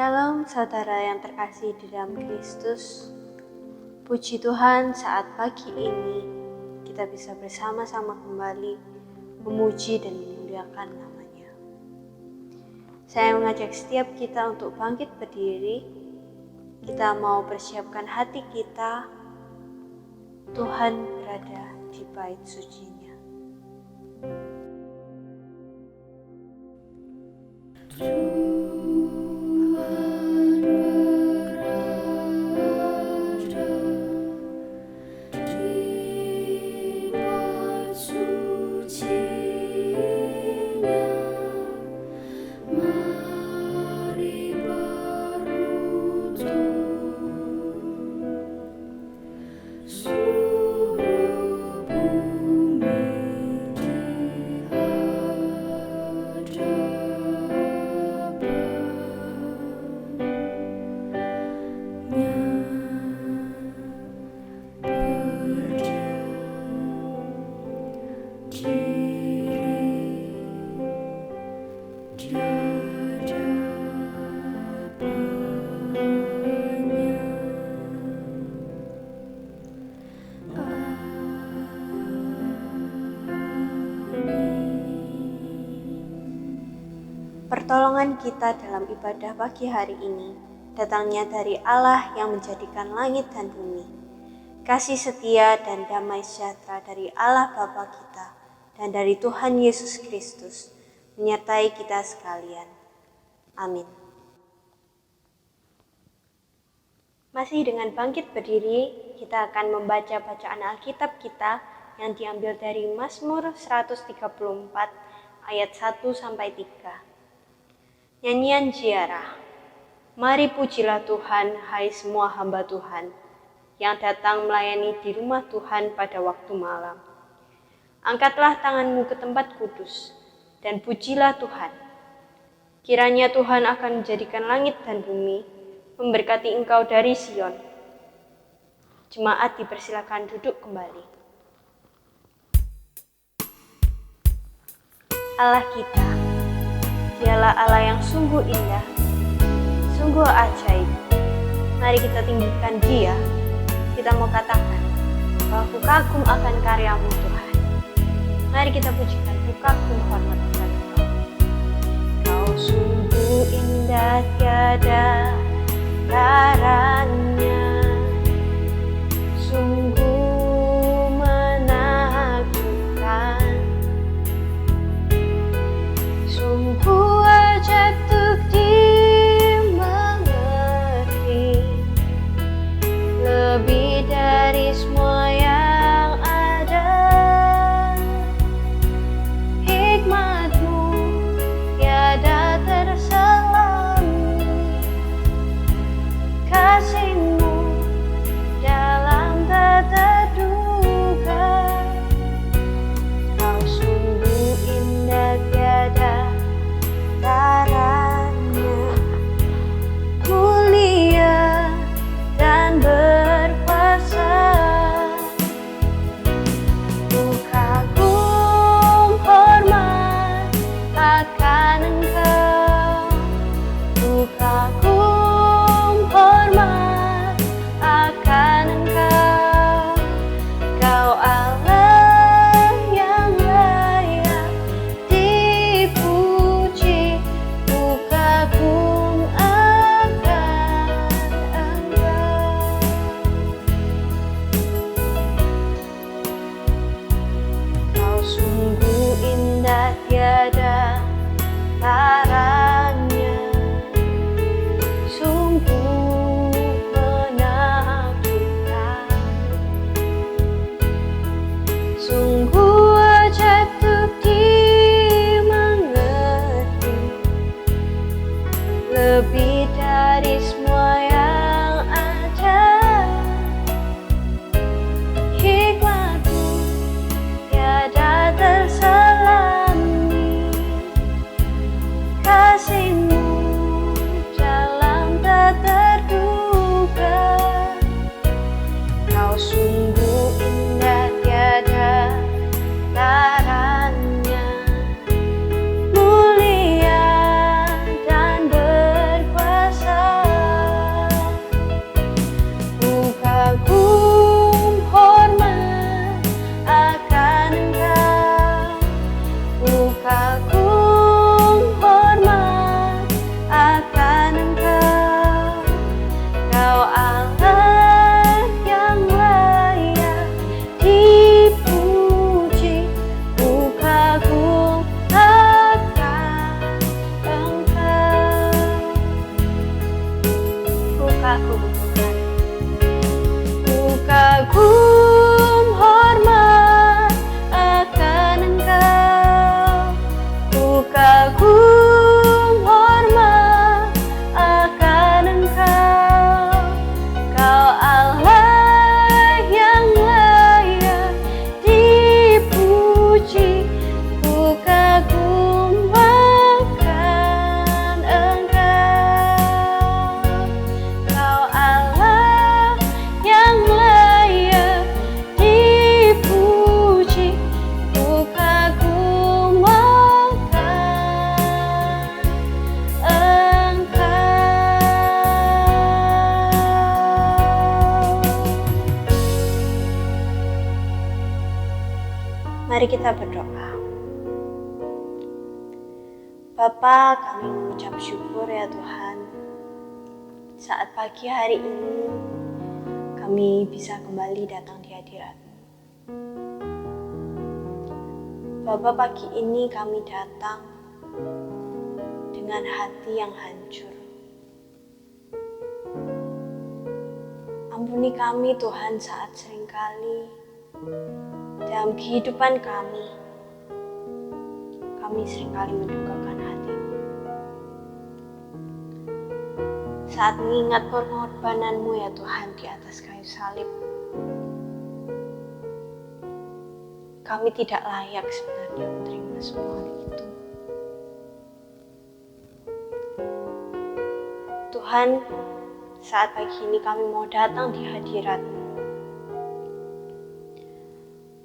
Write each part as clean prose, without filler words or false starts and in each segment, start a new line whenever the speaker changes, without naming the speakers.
Shalom saudara yang terkasih di dalam Kristus. Puji Tuhan saat pagi ini kita bisa bersama-sama kembali memuji dan memuliakan namanya. Saya mengajak setiap kita untuk bangkit berdiri. Kita mau persiapkan hati kita. Tuhan berada di bait suci-Nya. Pertolongan kita dalam ibadah pagi hari ini datangnya dari Allah yang menjadikan langit dan bumi. Kasih setia dan damai sejahtera dari Allah Bapa kita dan dari Tuhan Yesus Kristus menyertai kita sekalian. Amin. Masih dengan bangkit berdiri, kita akan membaca bacaan Alkitab kita yang diambil dari Mazmur 134 ayat 1-3. Nyanyian ziarah. Mari pujilah Tuhan, hai semua hamba Tuhan, yang datang melayani di rumah Tuhan pada waktu malam. Angkatlah tanganmu ke tempat kudus, dan pujilah Tuhan. Kiranya Tuhan akan menjadikan langit dan bumi, memberkati engkau dari Sion. Jemaat dipersilakan duduk kembali. Allah kita, Dialah Allah yang sungguh indah, sungguh ajaib. Mari kita tinggikan Dia. Kita mau katakan bahwa ku kagum akan karyamu Tuhan. Mari kita pujikan, ku kagum hormat akan Engkau. Kau sungguh indah tiada taranya, sungguh menakjubkan, sungguh ajaib untuk dimengerti, lebih dari semua yang ada. Hikmat-Mu tiada terselami, sukaku Tuhan. Ku kagum hormat akan Engkau, ku kagum hormat akan Engkau. Kau Allah yang layak dipuji, ku kagum akan Engkau. Kau Allah yang layak dipuji, ku kagum akan Engkau. Mari kita berdoa. Bapa, kami mengucap syukur ya Tuhan, saat pagi hari ini kami bisa kembali datang di hadirat-Mu. Bapa, pagi ini kami datang dengan hati yang hancur. Ampuni kami Tuhan saat seringkali dalam kehidupan kami seringkali mendukakan hati-Mu. Saat mengingat pengorbanan-Mu ya Tuhan di atas kayu salib, kami tidak layak sebenarnya menerima semua hal itu. Tuhan, saat pagi ini kami mau datang di hadirat-Mu.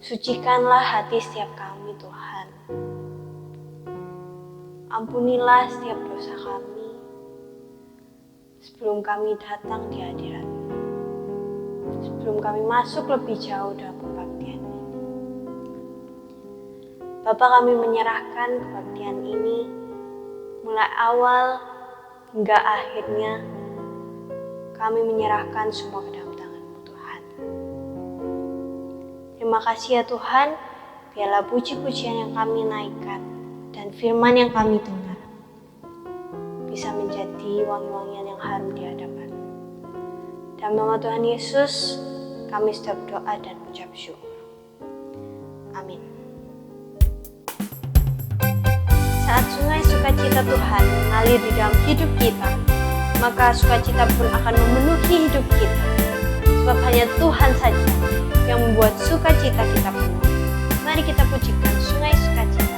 Sucikanlah hati setiap kami Tuhan. Ampunilah setiap dosa kami sebelum kami datang di hadirat-Mu, sebelum kami masuk lebih jauh dalam kebaktian ini. Bapa, kami menyerahkan kebaktian ini mulai awal hingga akhirnya. Kami menyerahkan semua ke dalam tangan-Mu Tuhan. Terima kasih ya Tuhan, biarlah puji-pujian yang kami naikkan dan firman yang kami dengar bisa menjadi wangi-wangian yang harum di hadapan. Dalam nama Tuhan Yesus, kami sudah berdoa dan ucap syukur. Amin. Saat sungai sukacita Tuhan mengalir di dalam hidup kita, maka sukacita pun akan memenuhi hidup kita. Sebab hanya Tuhan saja yang membuat sukacita kita penuh. Mari kita pujikan sungai sukacita.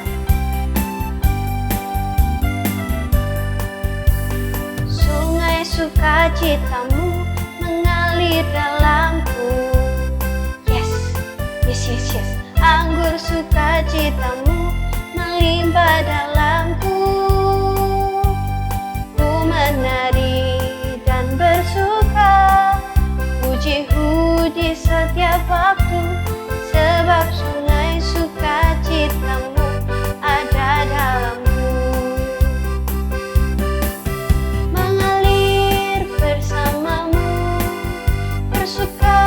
Sungai sukacitamu mengalir dalamku. Yes. Anggur sukacitamu melimpah dalamku. Ku menari dan bersuka, puji-Mu di setiap waktu, sebab sungai sukacitamu ada dalamku. Mengalir bersamamu, bersuka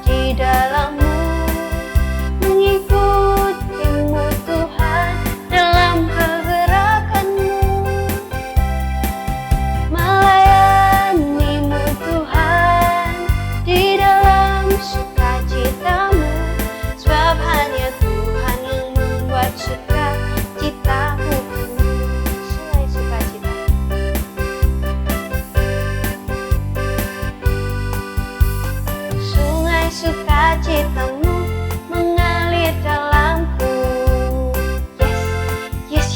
di dalam-Mu, mengikuti-Mu Tuhan dalam kegerakan-Mu, melayani-Mu Tuhan di dalam sukacita-Mu, sebab hanya Tuhan yang membuat sukacitaku penuh. Sungai sukacita. Sungai sukacitamu mengalir dalamku. Yes.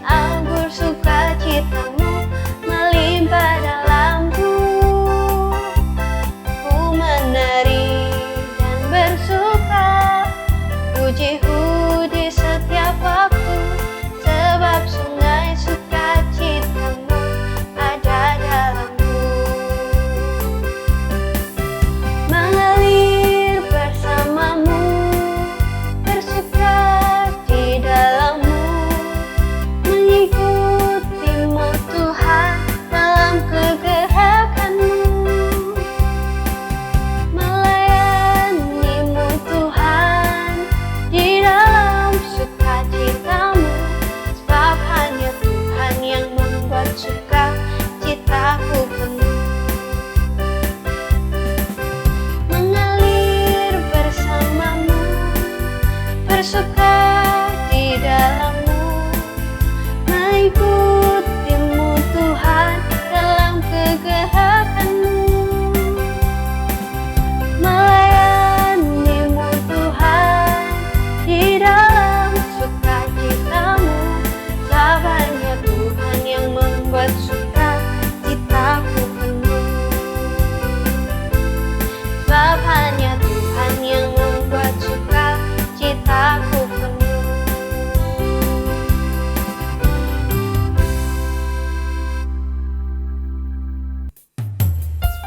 Anggur sukacitamu melimpah dalamku. Ku menari dan bersuka, puji-Mu di setiap waktu, sebab sungai sukacitamu ada dalamku. Mengalir bersama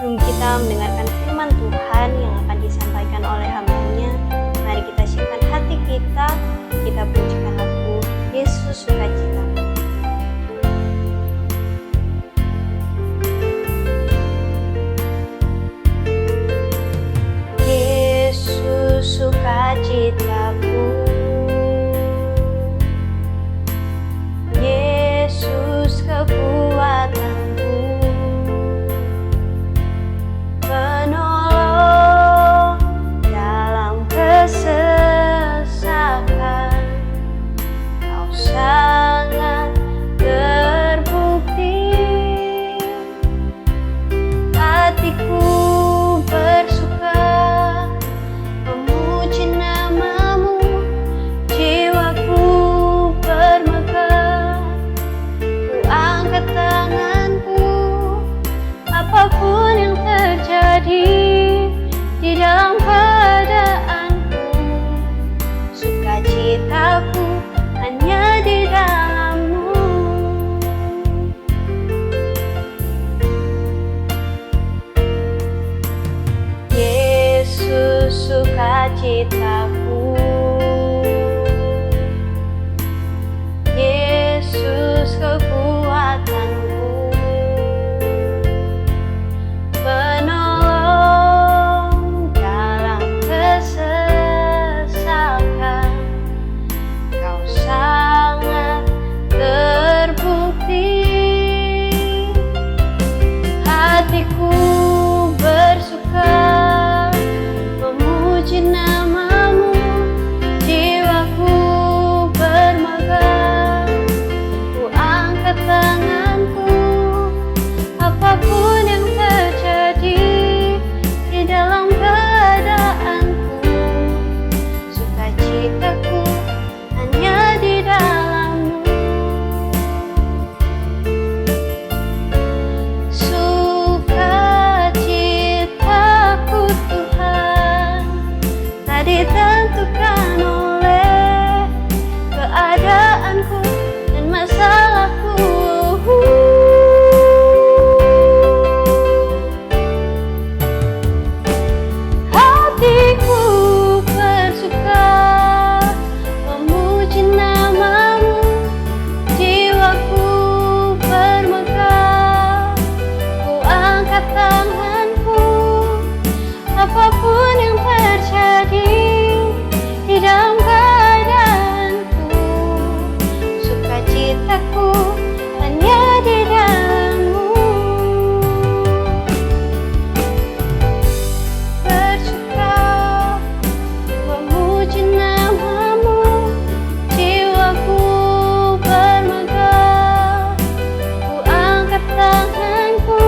Sebelum kita mendengarkan firman Tuhan yang akan disampaikan oleh hamba-Nya, mari kita siapkan hati kita pujikan lagu Yesus Sukacita. Yesus sukacitaku, Yesus kekuatanku, penolong dalam kesesakan, Kau sangat terbukti. Hatiku bersuka memuji nama-Mu, jiwaku bermegah. Ku angkat tanganku, apapun yang terjadi di dalam keadaanku, sukacitaku hanya di dalam-Mu. Yesus sukacitaku, Yesus kekuatanku, penolong dalam kesesakan, Kau sangat terbukti. Hatiku bersuka memuji nama-Mu, jiwaku bermegah. Ku angkat tanganku, apapun yang terjadi di dalam keadaanku, sukacitaku hanya di dalam-Mu. Sukacitaku Tuhan tak ditentukan oleh keadaanku dan masalahku. Hatiku bersuka memuji nama-Mu, jiwaku bermegah. Ku angkat tanganku, apapun yang terjadi di dalam keadaanku, sukacitaku hanya di dalam-Mu. Bersuka memuji nama-Mu, jiwaku bermegah. Ku angkat tanganku,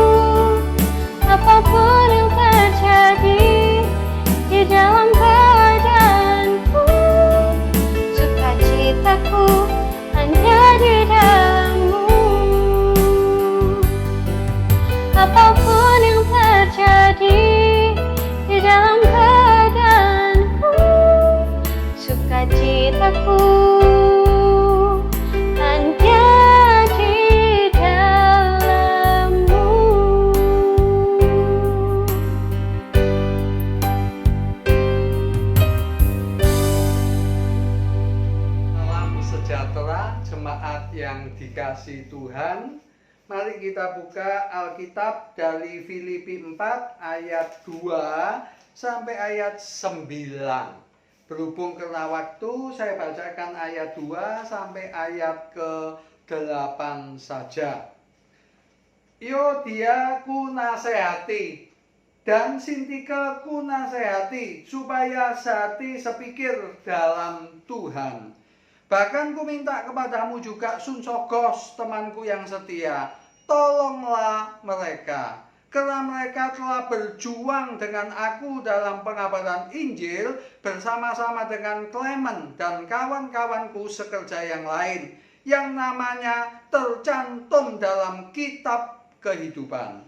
apapun yang terjadi di dalam keadaanku, sukacitaku hanya di dalam-Mu. Apapun yang terjadi di dalam keadaanku, sukacitaku hanya di dalam-Mu.
Salam sejahtera jemaat yang dikasihi Tuhan. Mari kita buka Alkitab dari Filipi 4 ayat 2 sampai ayat 9. Berhubung karena waktu, saya bacakan ayat 2 sampai ayat ke-8 saja. Euodia ku nasehati dan Sintike ku nasehati supaya sehati sepikir dalam Tuhan. Bahkan ku minta kepadamu juga Sunsogos, temanku yang setia, tolonglah mereka, karena mereka telah berjuang dengan aku dalam pengabaran Injil bersama-sama dengan Clement dan kawan-kawanku sekerja yang lain, yang namanya tercantum dalam kitab kehidupan.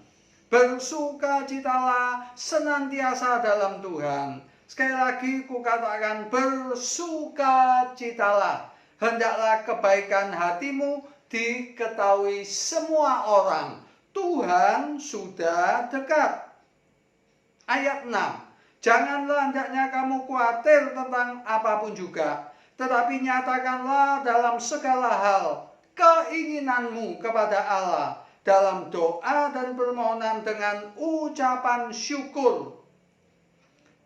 Bersukacitalah senantiasa dalam Tuhan. Sekali lagi kukatakan bersukacitalah. Hendaklah kebaikan hatimu diketahui semua orang. Tuhan sudah dekat. Ayat 6. Janganlah hendaknya kamu khawatir tentang apapun juga, tetapi nyatakanlah dalam segala hal keinginanmu kepada Allah dalam doa dan permohonan dengan ucapan syukur.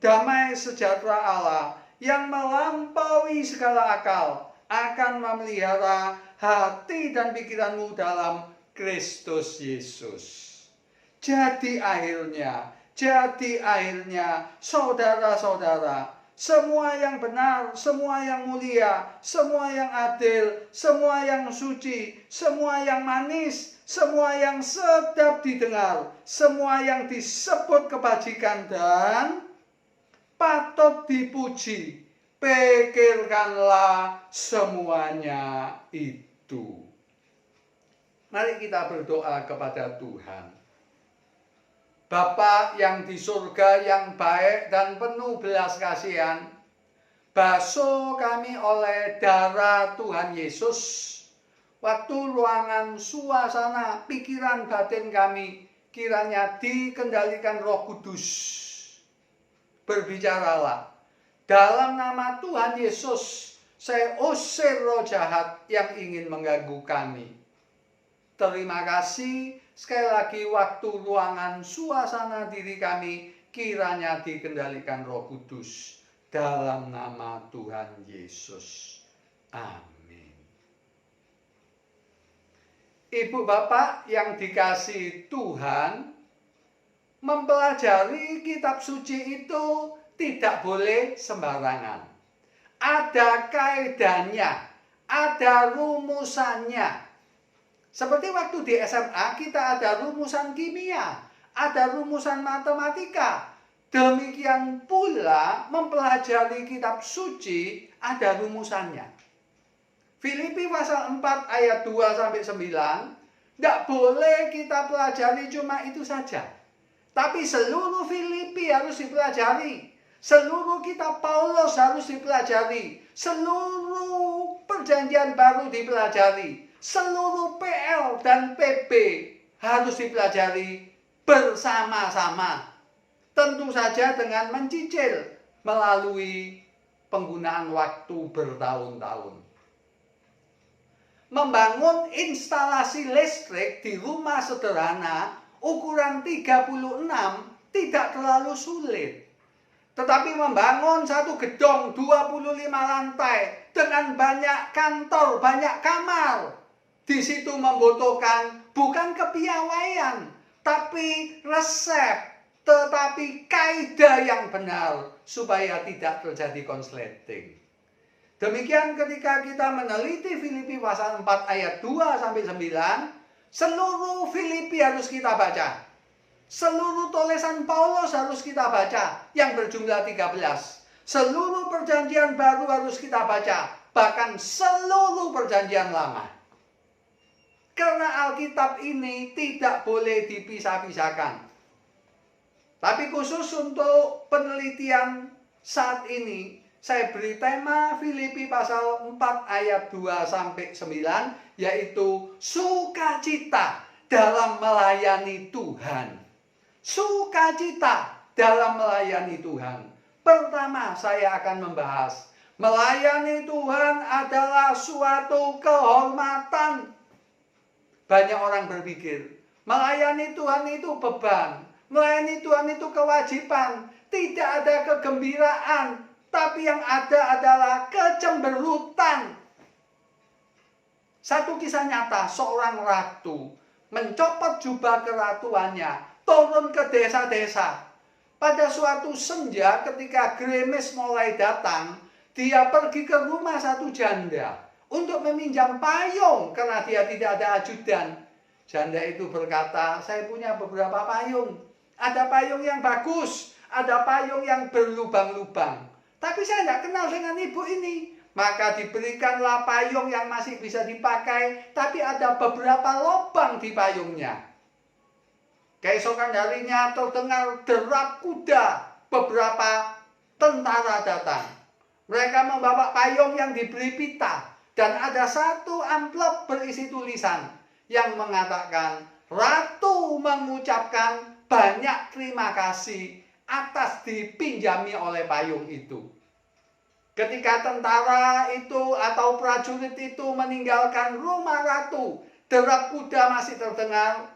Damai sejahtera Allah yang melampaui segala akal akan memelihara hati dan pikiranmu dalam Kristus Yesus. Jadi akhirnya, saudara-saudara, semua yang benar, semua yang mulia, semua yang adil, semua yang suci, semua yang manis, semua yang sedap didengar, semua yang disebut kebajikan dan patut dipuji, pikirkanlah semuanya itu. Mari kita berdoa kepada Tuhan. Bapa yang di surga yang baik dan penuh belas kasihan, basuh kami oleh darah Tuhan Yesus. Waktu, ruangan, suasana, pikiran batin kami kiranya dikendalikan Roh Kudus. Berbicaralah. Dalam nama Tuhan Yesus, saya usir roh jahat yang ingin mengganggu kami. Terima kasih. Sekali lagi, waktu, ruangan, suasana diri kami kiranya dikendalikan Roh Kudus. Dalam nama Tuhan Yesus. Amin. Ibu bapak yang dikasihi Tuhan, mempelajari kitab suci itu tidak boleh sembarangan. Ada kaedahnya, ada rumusannya. Seperti waktu di SMA kita ada rumusan kimia, ada rumusan matematika. Demikian pula mempelajari kitab suci ada rumusannya. Filipi pasal 4 ayat 2-9, tidak boleh kita pelajari cuma itu saja. Tapi seluruh Filipi harus dipelajari. Seluruh kitab Paulus harus dipelajari. Seluruh perjanjian baru dipelajari. Seluruh PL dan PB harus dipelajari bersama-sama. Tentu saja dengan mencicil melalui penggunaan waktu bertahun-tahun. Membangun instalasi listrik di rumah sederhana ukuran 36 tidak terlalu sulit. Tetapi membangun satu gedung 25 lantai dengan banyak kantor, banyak kamar, di situ membutuhkan bukan kepiawaian, tapi resep, tetapi kaidah yang benar supaya tidak terjadi konsleting. Demikian ketika kita meneliti Filipi pasal 4 ayat 2-9, seluruh Filipi harus kita baca. Seluruh tulisan Paulus harus kita baca yang berjumlah 13. Seluruh perjanjian baru harus kita baca, bahkan seluruh perjanjian lama. Karena Alkitab ini tidak boleh dipisah-pisahkan. Tapi khusus untuk penelitian saat ini, saya beri tema Filipi pasal 4 ayat 2-9, yaitu sukacita dalam melayani Tuhan. Sukacita dalam melayani Tuhan. Pertama, saya akan membahas melayani Tuhan adalah suatu kehormatan. Banyak orang berpikir melayani Tuhan itu beban, melayani Tuhan itu kewajiban, tidak ada kegembiraan, tapi yang ada adalah kecemberutan. Satu kisah nyata, seorang ratu mencopot jubah keratuannya, turun ke desa-desa. Pada suatu senja ketika gerimis mulai datang, dia pergi ke rumah satu janda untuk meminjam payung karena dia tidak ada ajudan. Janda itu berkata, saya punya beberapa payung. Ada payung yang bagus, ada payung yang berlubang-lubang. Tapi saya tidak kenal dengan ibu ini. Maka diberikanlah payung yang masih bisa dipakai, tapi ada beberapa lubang di payungnya. Keesokan harinya terdengar derap kuda, beberapa tentara datang. Mereka membawa payung yang diberi pita, dan ada satu amplop berisi tulisan yang mengatakan, Ratu mengucapkan banyak terima kasih atas dipinjami oleh payung itu. Ketika tentara itu atau prajurit itu meninggalkan rumah ratu, derap kuda masih terdengar.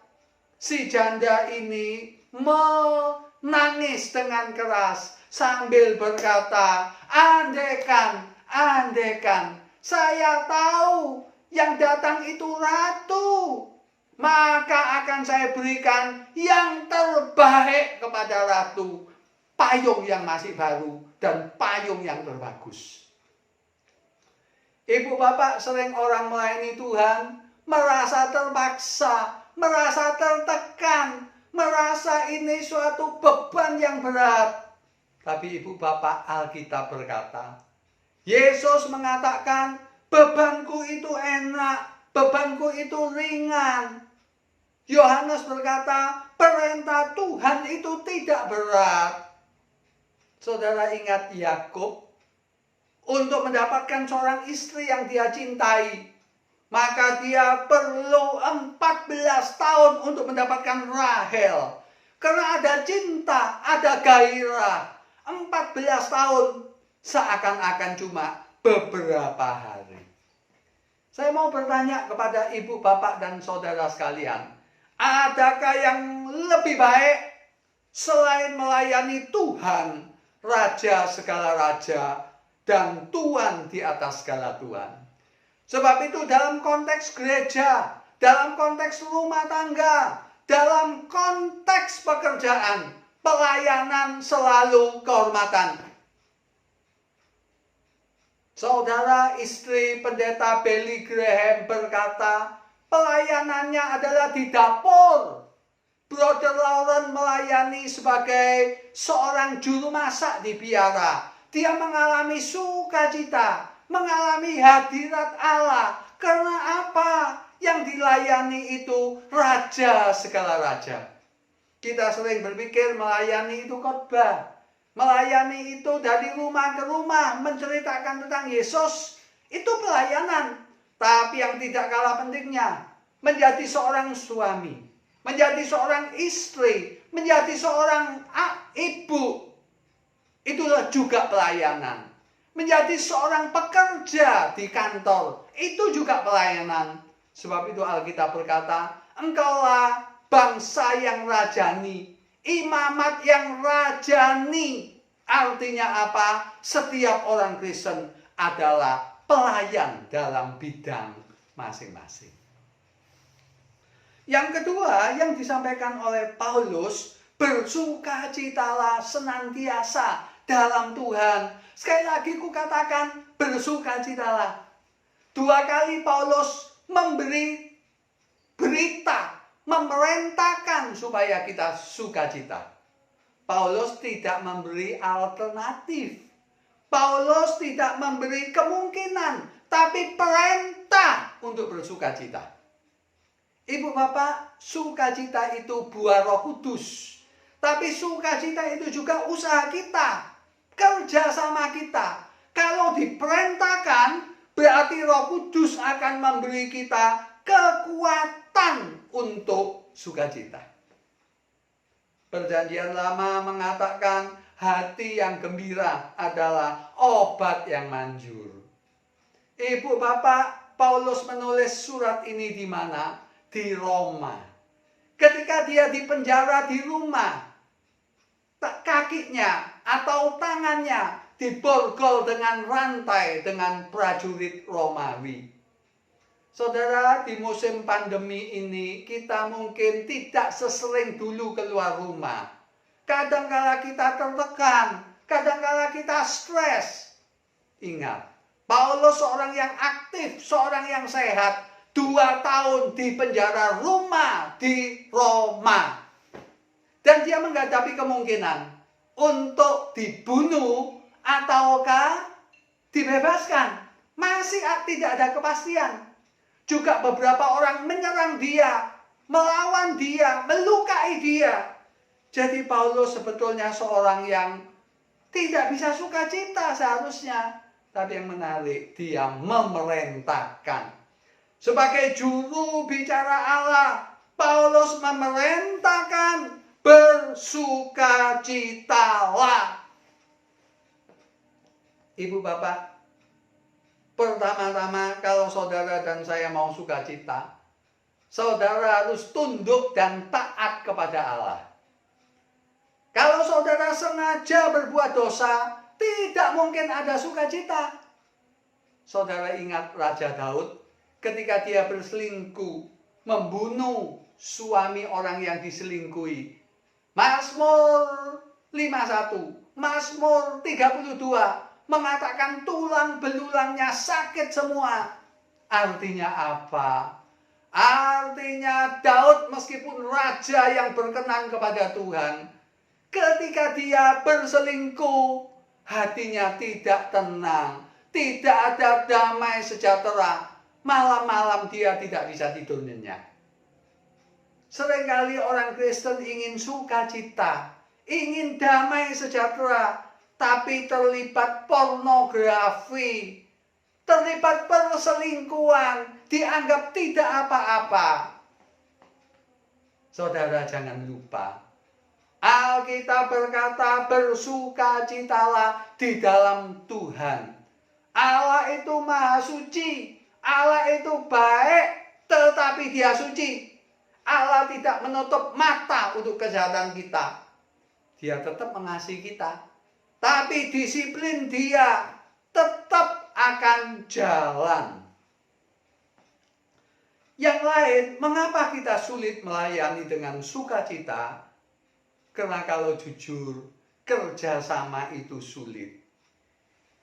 Si janda ini menangis dengan keras sambil berkata, "Andaikan, andaikan saya tahu yang datang itu ratu, maka akan saya berikan yang terbaik kepada ratu, payung yang masih baru dan payung yang terbagus." Ibu bapak, sering orang melayani Tuhan merasa terpaksa, merasa tertekan, merasa ini suatu beban yang berat. Tapi ibu bapak, Alkitab berkata, Yesus mengatakan, bebanku itu enak, bebanku itu ringan. Yohanes berkata, perintah Tuhan itu tidak berat. Saudara ingat Yakub, untuk mendapatkan seorang istri yang dia cintai, maka dia perlu 14 tahun untuk mendapatkan Rahel. Karena ada cinta, ada gairah. 14 tahun seakan-akan cuma beberapa hari. Saya mau bertanya kepada ibu, bapak, dan saudara sekalian, adakah yang lebih baik selain melayani Tuhan, Raja segala raja, dan Tuhan di atas segala Tuhan? Sebab itu dalam konteks gereja, dalam konteks rumah tangga, dalam konteks pekerjaan, pelayanan selalu kehormatan. Saudara istri pendeta Billy Graham berkata, pelayanannya adalah di dapur. Brother Lauren melayani sebagai seorang juru masak di biara. Dia mengalami sukacita, mengalami hadirat Allah. Karena apa? Yang dilayani itu Raja segala raja. Kita sering berpikir melayani itu khotbah. Melayani itu dari rumah ke rumah, menceritakan tentang Yesus. Itu pelayanan. Tapi yang tidak kalah pentingnya, menjadi seorang suami, menjadi seorang istri, menjadi seorang ibu. Itulah juga pelayanan. Menjadi seorang pekerja di kantor, itu juga pelayanan. Sebab itu Alkitab berkata, engkaulah bangsa yang rajani, imamat yang rajani. Artinya apa? Setiap orang Kristen adalah pelayan dalam bidang masing-masing. Yang kedua yang disampaikan oleh Paulus, bersukacitalah senantiasa dalam Tuhan. Sekali lagi kukatakan, bersukacitalah. 2 kali Paulus memberi berita, memerintahkan supaya kita sukacita. Paulus tidak memberi alternatif. Paulus tidak memberi kemungkinan, tapi perintah untuk bersukacita. Ibu bapak, sukacita itu buah Roh Kudus. Tapi sukacita itu juga usaha kita, kerja sama kita. Kalau diperintahkan, berarti Roh Kudus akan memberi kita kekuatan untuk sukacita. Perjanjian Lama mengatakan hati yang gembira adalah obat yang manjur. Ibu bapak, Paulus menulis surat ini di mana? Di Roma. Ketika dia dipenjara di rumah, kakinya atau tangannya diborgol dengan rantai dengan prajurit Romawi. Saudara, di musim pandemi ini kita mungkin tidak sesering dulu keluar rumah. Kadangkala kita tertekan, kadangkala kita stres. Ingat, Paulus seorang yang aktif, seorang yang sehat, 2 tahun di penjara rumah di Roma. Dan dia menghadapi kemungkinan untuk dibunuh ataukah dibebaskan. Masih tidak ada kepastian. Juga beberapa orang menyerang dia, melawan dia, melukai dia. Jadi Paulus sebetulnya seorang yang tidak bisa sukacita seharusnya. Tapi yang menarik, dia memerintahkan. Sebagai juru bicara Allah, Paulus memerintahkan bersukacitalah. Ibu bapak, pertama-tama kalau saudara dan saya mau sukacita, saudara harus tunduk dan taat kepada Allah. Kalau saudara sengaja berbuat dosa, tidak mungkin ada sukacita. Saudara ingat Raja Daud ketika dia berselingkuh, membunuh suami orang yang diselingkuhi. Mazmur 51, Mazmur 32 mengatakan tulang belulangnya sakit semua. Artinya apa? Artinya Daud meskipun raja yang berkenan kepada Tuhan, ketika dia berselingkuh, hatinya tidak tenang, tidak ada damai sejahtera. Malam-malam dia tidak bisa tidur nyenyak. Seringkali orang Kristen ingin sukacita, ingin damai sejahtera, tapi terlibat pornografi, terlibat perselingkuhan, dianggap tidak apa-apa. Saudara jangan lupa, Alkitab berkata bersukacitalah di dalam Tuhan. Allah itu maha suci, Allah itu baik, tetapi dia suci. Allah tidak menutup mata untuk kejahatan kita. Dia tetap mengasihi kita. Tapi disiplin dia tetap akan jalan. Yang lain, mengapa kita sulit melayani dengan sukacita? Karena kalau jujur, kerjasama itu sulit.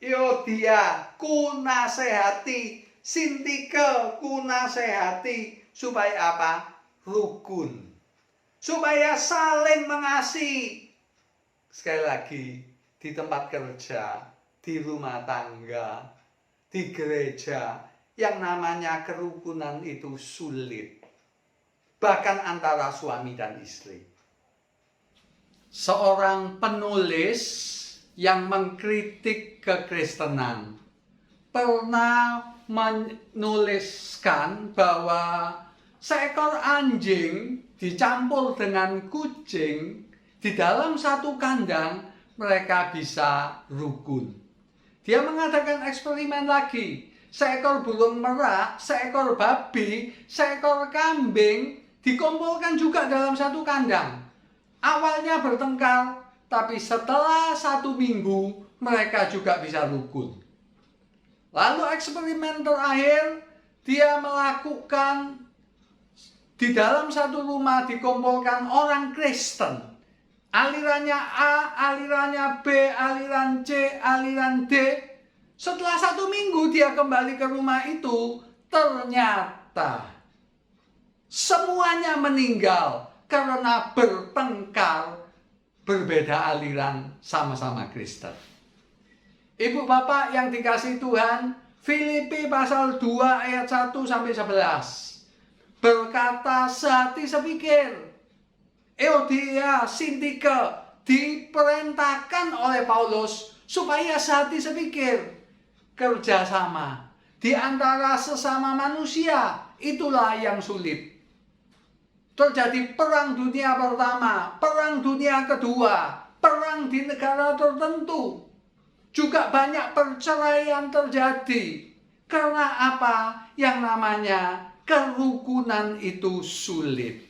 Yodia ku nasehati, Sintike ku nasehati, supaya apa? Rukun. Supaya saling mengasihi. Sekali lagi, di tempat kerja, di rumah tangga, di gereja, yang namanya kerukunan itu sulit. Bahkan antara suami dan istri. Seorang penulis yang mengkritik kekristenan pernah menuliskan bahwa seekor anjing dicampur dengan kucing di dalam satu kandang, mereka bisa rukun. Dia mengadakan eksperimen lagi. Seekor burung merak, seekor babi, seekor kambing dikumpulkan juga dalam satu kandang. Awalnya bertengkar, tapi setelah 1 minggu mereka juga bisa rukun. Lalu eksperimen terakhir, dia melakukan di dalam satu rumah dikumpulkan orang Kristen. Alirannya A, alirannya B, aliran C, aliran D. Setelah 1 minggu dia kembali ke rumah itu, ternyata semuanya meninggal karena bertengkar, berbeda aliran, sama-sama Kristen. Ibu bapak yang dikasihi Tuhan, Filipi pasal 2 ayat 1-11 berkata sehati sepikir. Euodia, Sintike diperintahkan oleh Paulus supaya sehati sepikir. Kerjasama di antara sesama manusia, itulah yang sulit. Terjadi perang dunia pertama, perang dunia kedua, perang di negara tertentu. Juga banyak perceraian terjadi. Karena apa? Yang namanya kerukunan itu sulit.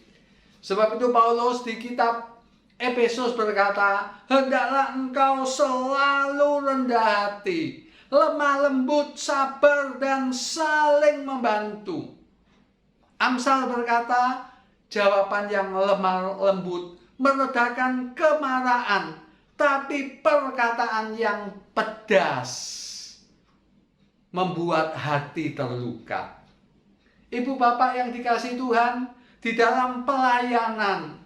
Sebab itu Paulus di kitab Efesus berkata, hendaklah engkau selalu rendah hati, lemah lembut, sabar, dan saling membantu. Amsal berkata, jawaban yang lemah lembut meredakan kemarahan, tapi perkataan yang pedas membuat hati terluka. Ibu bapak yang dikasihi Tuhan, di dalam pelayanan,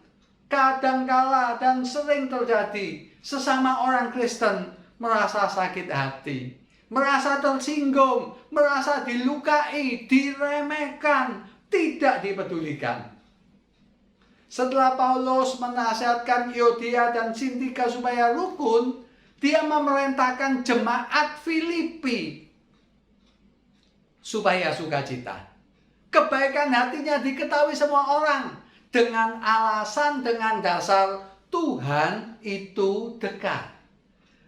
kadangkala dan sering terjadi sesama orang Kristen merasa sakit hati, merasa tersinggung, merasa dilukai, diremehkan, tidak dipedulikan. Setelah Paulus menasihatkan Euodia dan Sintike supaya rukun, dia memerintahkan jemaat Filipi supaya sukacita. Kebaikan hatinya diketahui semua orang, dengan alasan, dengan dasar Tuhan itu dekat.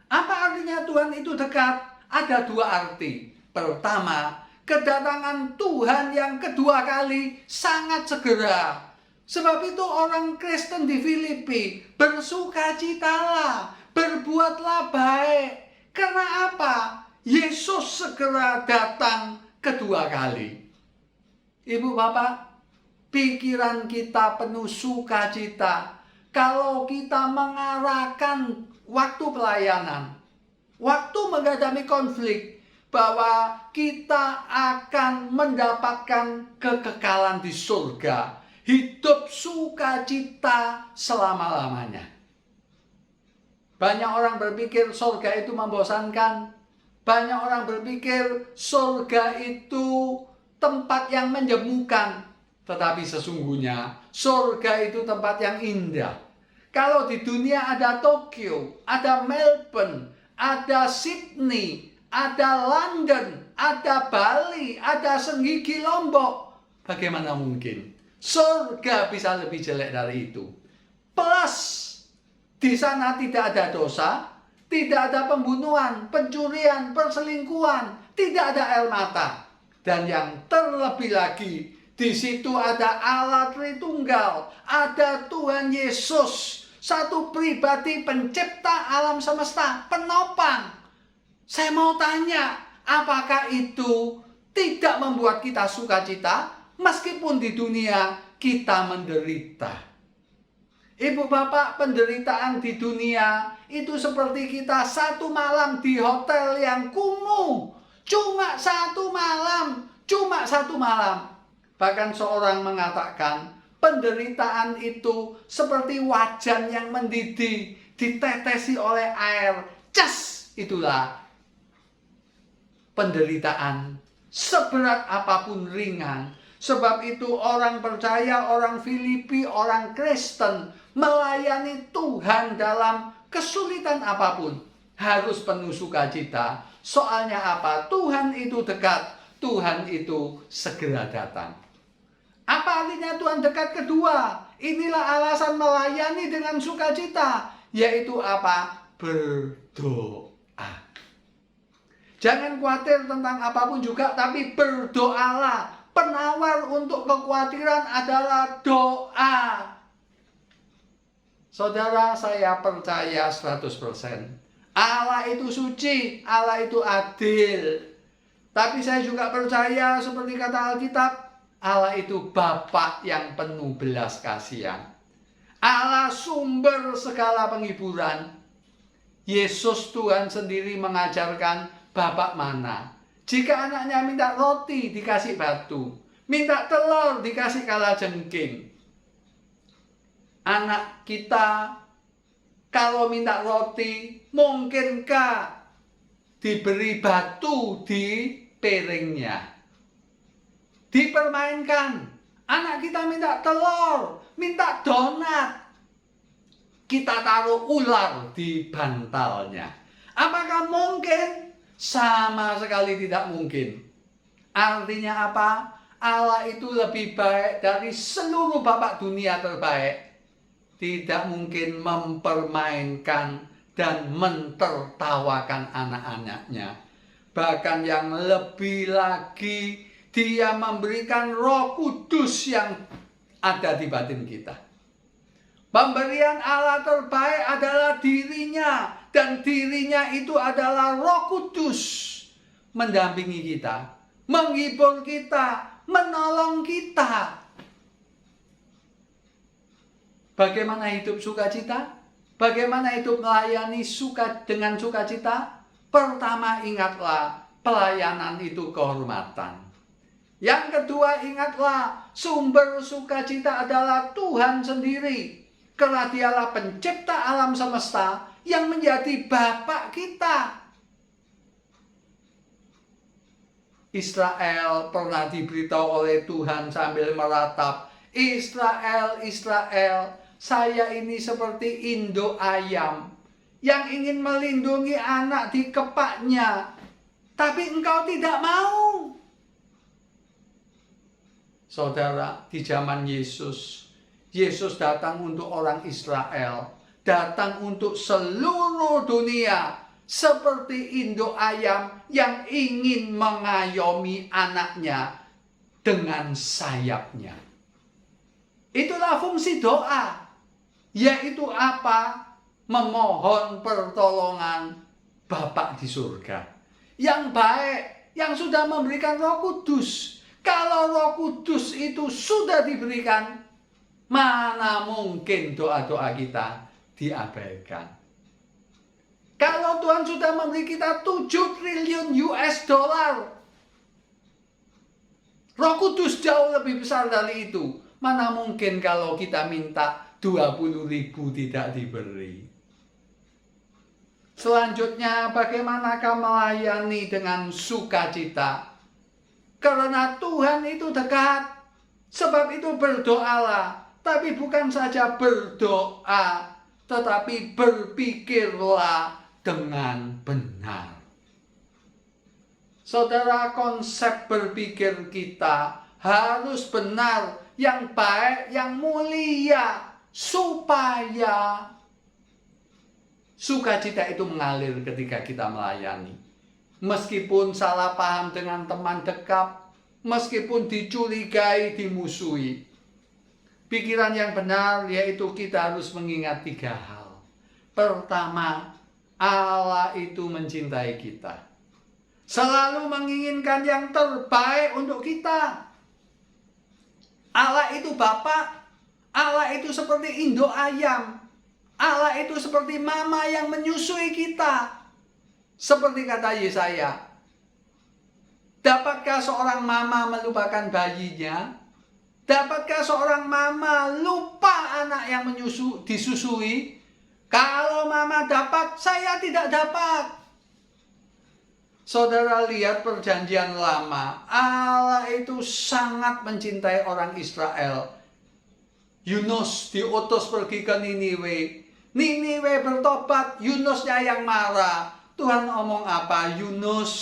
Apa artinya Tuhan itu dekat? Ada dua arti. Pertama, kedatangan Tuhan yang kedua kali sangat segera. Sebab itu orang Kristen di Filipi bersukacitalah, berbuatlah baik. Karena apa? Yesus segera datang kedua kali. Ibu bapak, pikiran kita penuh sukacita kalau kita mengarahkan waktu pelayanan, waktu menghadapi konflik, bahwa kita akan mendapatkan kekekalan di surga, hidup sukacita selama-lamanya. Banyak orang berpikir surga itu membosankan. Banyak orang berpikir surga itu tempat yang menjemukan. Tetapi sesungguhnya surga itu tempat yang indah. Kalau di dunia ada Tokyo, ada Melbourne, ada Sydney, ada London, ada Bali, ada Senggigi Lombok, bagaimana mungkin surga bisa lebih jelek dari itu? Plus, di sana tidak ada dosa, tidak ada pembunuhan, pencurian, perselingkuhan, tidak ada air mata. Dan yang terlebih lagi, di situ ada Allah Tritunggal, ada Tuhan Yesus, satu pribadi pencipta alam semesta, penopang. Saya mau tanya, apakah itu tidak membuat kita sukacita meskipun di dunia kita menderita? Ibu bapak, penderitaan di dunia itu seperti kita satu malam di hotel yang kumuh. Cuma satu malam. Bahkan seorang mengatakan, penderitaan itu seperti wajan yang mendidih, ditetesi oleh air. Cas, itulah penderitaan. Seberat apapun ringan. Sebab itu orang percaya, orang Filipi, orang Kristen melayani Tuhan dalam kesulitan apapun harus penuh sukacita. Soalnya apa? Tuhan itu dekat, Tuhan itu segera datang. Apa artinya Tuhan dekat kedua? Inilah alasan melayani dengan sukacita, yaitu apa? Berdoa. Jangan khawatir tentang apapun juga, tapi berdoalah. Penawar untuk kekhawatiran adalah doa. Saudara, saya percaya 100%. Allah itu suci, Allah itu adil. Tapi saya juga percaya seperti kata Alkitab, Allah itu Bapa yang penuh belas kasihan. Allah sumber segala penghiburan. Yesus Tuhan sendiri mengajarkan Bapa mana. Jika anaknya minta roti, dikasih batu. Minta telur, dikasih kalajengking. Anak kita kalau minta roti, mungkinkah diberi batu di piringnya? Dipermainkan. Anak kita minta telur, minta donat. Kita taruh ular di bantalnya. Apakah mungkin? Sama sekali tidak mungkin. Artinya apa? Allah itu lebih baik dari seluruh bapak dunia terbaik. Tidak mungkin mempermainkan dan mentertawakan anak-anaknya. Bahkan yang lebih lagi, Dia memberikan Roh Kudus yang ada di batin kita. Pemberian Allah terbaik adalah dirinya, dan dirinya itu adalah Roh Kudus, mendampingi kita, menghibur kita, menolong kita. Bagaimana hidup sukacita? Bagaimana hidup melayani dengan sukacita? Pertama, ingatlah pelayanan itu kehormatan. Yang kedua, ingatlah sumber sukacita adalah Tuhan sendiri. Karena Dialah pencipta alam semesta yang menjadi Bapa kita. Israel pernah diberitahu oleh Tuhan sambil meratap, Israel, Israel, saya ini seperti induk ayam yang ingin melindungi anak di kepaknya, tapi engkau tidak mau. Saudara, di zaman Yesus, Yesus datang untuk orang Israel, datang untuk seluruh dunia, seperti induk ayam yang ingin mengayomi anaknya dengan sayapnya. Itulah fungsi doa, yaitu apa? Memohon pertolongan Bapa di surga yang baik, yang sudah memberikan Roh Kudus. Kalau Roh Kudus itu sudah diberikan, mana mungkin doa-doa kita diabaikan? Kalau Tuhan sudah memberi kita 7 triliun US dollar, Roh Kudus jauh lebih besar dari itu. Mana mungkin kalau kita minta 20.000 tidak diberi? Selanjutnya, bagaimanakah melayani dengan sukacita? Karena Tuhan itu dekat. Sebab itu berdoalah. Tapi bukan saja berdoa, tetapi berpikirlah dengan benar. Saudara, konsep berpikir kita harus benar, yang baik, yang mulia, supaya sukacita itu mengalir ketika kita melayani. Meskipun salah paham dengan teman dekat, meskipun dicurigai, dimusuhi. Pikiran yang benar yaitu kita harus mengingat 3 hal. Pertama, Allah itu mencintai kita. Selalu menginginkan yang terbaik untuk kita. Allah itu Bapa. Allah itu seperti induk ayam. Allah itu seperti mama yang menyusui kita. Seperti kata Yesaya, dapatkah seorang mama melupakan bayinya? Dapatkah seorang mama lupa anak yang disusui? Kalau mama dapat, saya tidak dapat. Saudara lihat perjanjian lama, Allah itu sangat mencintai orang Israel. Yunus diutus pergi ke Niniwe. Niniwe bertobat, Yunusnya yang marah. Tuhan ngomong apa? Yunus,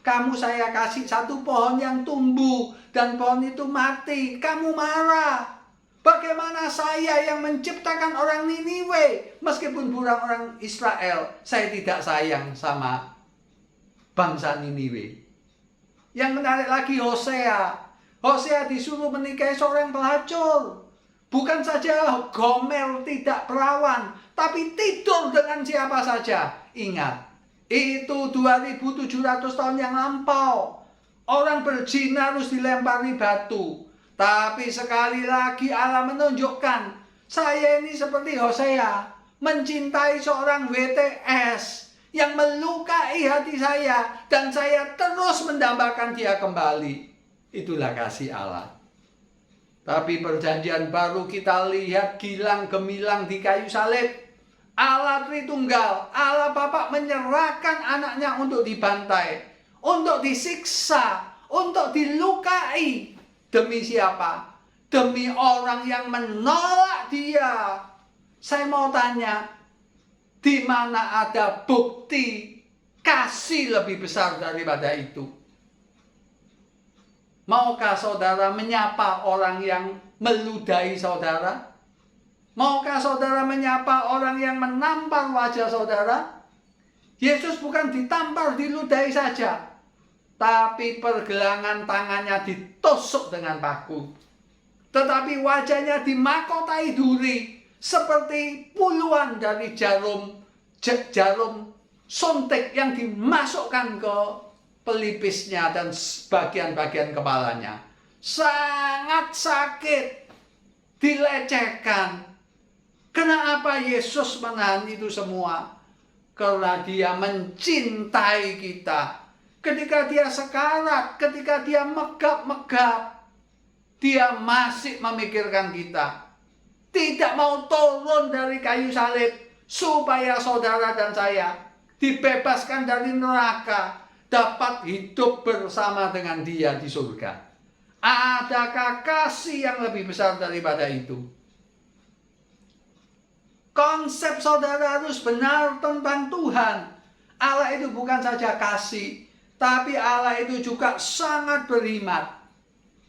kamu saya kasih satu pohon yang tumbuh dan pohon itu mati. Kamu marah. Bagaimana saya yang menciptakan orang Niniwe, meskipun bukan orang Israel, saya tidak sayang sama bangsa Niniwe. Yang menarik lagi Hosea. Hosea disuruh menikahi seorang pelacur. Bukan saja Gomer tidak perawan, tapi tidur dengan siapa saja. Ingat, itu 2700 tahun yang lampau. Orang berzina harus dilempari batu. Tapi sekali lagi Allah menunjukkan, saya ini seperti Hosea, mencintai seorang WTS yang melukai hati saya, dan saya terus mendambakan dia kembali. Itulah kasih Allah. Tapi perjanjian baru kita lihat gilang gemilang di kayu salib. Allah Tritunggal, Allah Bapa menyerahkan anaknya untuk dibantai, untuk disiksa, untuk dilukai. Demi siapa? Demi orang yang menolak dia. Saya mau tanya, di mana ada bukti kasih lebih besar daripada itu? Maukah saudara menyapa orang yang meludahi saudara? Maukah saudara menyapa orang yang menampar wajah saudara? Yesus bukan ditampar, diludahi saja, tapi pergelangan tangannya ditusuk dengan paku. Tetapi wajahnya dimakotai duri, seperti puluhan dari jarum suntik yang dimasukkan ke pelipisnya dan bagian-bagian kepalanya. Sangat sakit, dilecehkan. Kenapa Yesus menahan itu semua? Karena dia mencintai kita. Ketika dia sekarat, ketika dia megap-megap, dia masih memikirkan kita. Tidak mau turun dari kayu salib supaya saudara dan saya dibebaskan dari neraka, dapat hidup bersama dengan dia di surga. Adakah kasih yang lebih besar daripada itu? Konsep saudara harus benar tentang Tuhan. Allah itu bukan saja kasih, tapi Allah itu juga sangat berhikmat.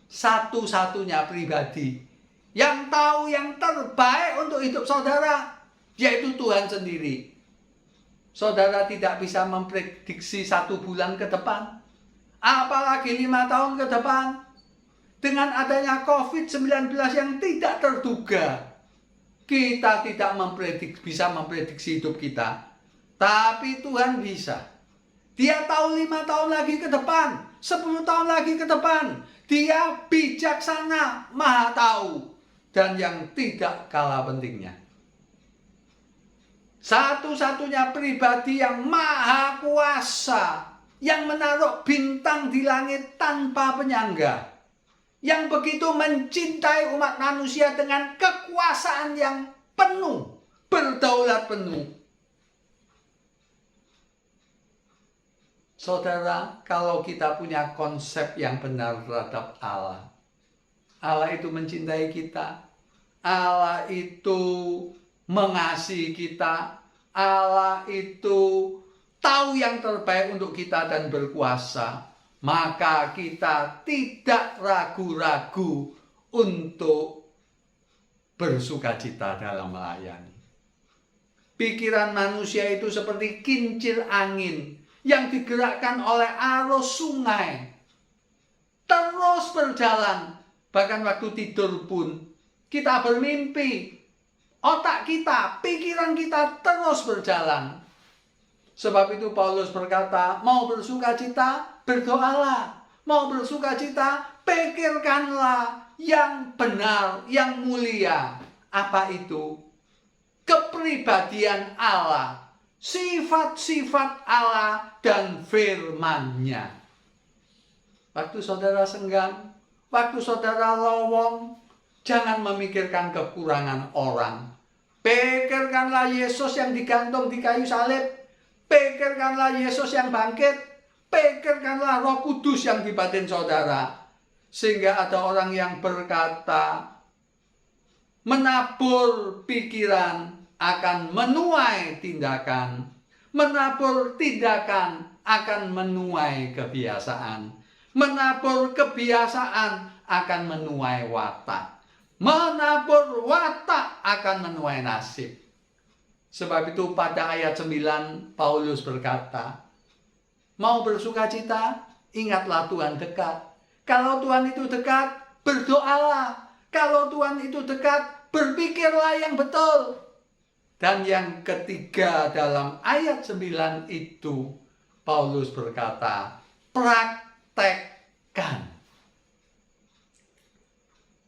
Satu-satunya pribadi yang tahu yang terbaik untuk hidup saudara, yaitu Tuhan sendiri. Saudara tidak bisa memprediksi 1 bulan ke depan, apalagi 5 tahun ke depan. Dengan adanya COVID-19 yang tidak terduga, kita tidak bisa memprediksi hidup kita. Tapi Tuhan bisa. Dia tahu 5 tahun lagi ke depan, 10 tahun lagi ke depan. Dia bijaksana, maha tahu. Dan yang tidak kalah pentingnya, satu-satunya pribadi yang maha kuasa, yang menaruh bintang di langit tanpa penyangga, yang begitu mencintai umat manusia dengan kekuasaan yang penuh, berdaulat penuh. Saudara, kalau kita punya konsep yang benar terhadap Allah, Allah itu mencintai kita, Allah itu mengasihi kita, Allah itu tahu yang terbaik untuk kita dan berkuasa, maka kita tidak ragu-ragu untuk bersukacita dalam melayani. Pikiran manusia itu seperti kincir angin yang digerakkan oleh arus sungai, terus berjalan. Bahkan waktu tidur pun kita bermimpi, otak kita, pikiran kita terus berjalan. Sebab itu Paulus berkata, mau bersukacita, berdoalah. Mau bersukacita, pikirkanlah yang benar, yang mulia. Apa itu? Kepribadian Allah, sifat-sifat Allah dan firman-Nya. Waktu saudara senggang, waktu saudara lowong, jangan memikirkan kekurangan orang. Pikirkanlah Yesus yang digantung di kayu salib. Pikirkanlah Yesus yang bangkit. Pikirkanlah Roh Kudus yang di batin saudara. Sehingga ada orang yang berkata, menabur pikiran akan menuai tindakan. Menabur tindakan akan menuai kebiasaan. Menabur kebiasaan akan menuai watak. Menabur watak akan menuai nasib. Sebab itu pada ayat 9 Paulus berkata, mau bersukacita, ingatlah Tuhan dekat. Kalau Tuhan itu dekat, berdoalah. Kalau Tuhan itu dekat, berpikirlah yang betul. Dan yang ketiga dalam ayat 9 itu, Paulus berkata, praktekkan.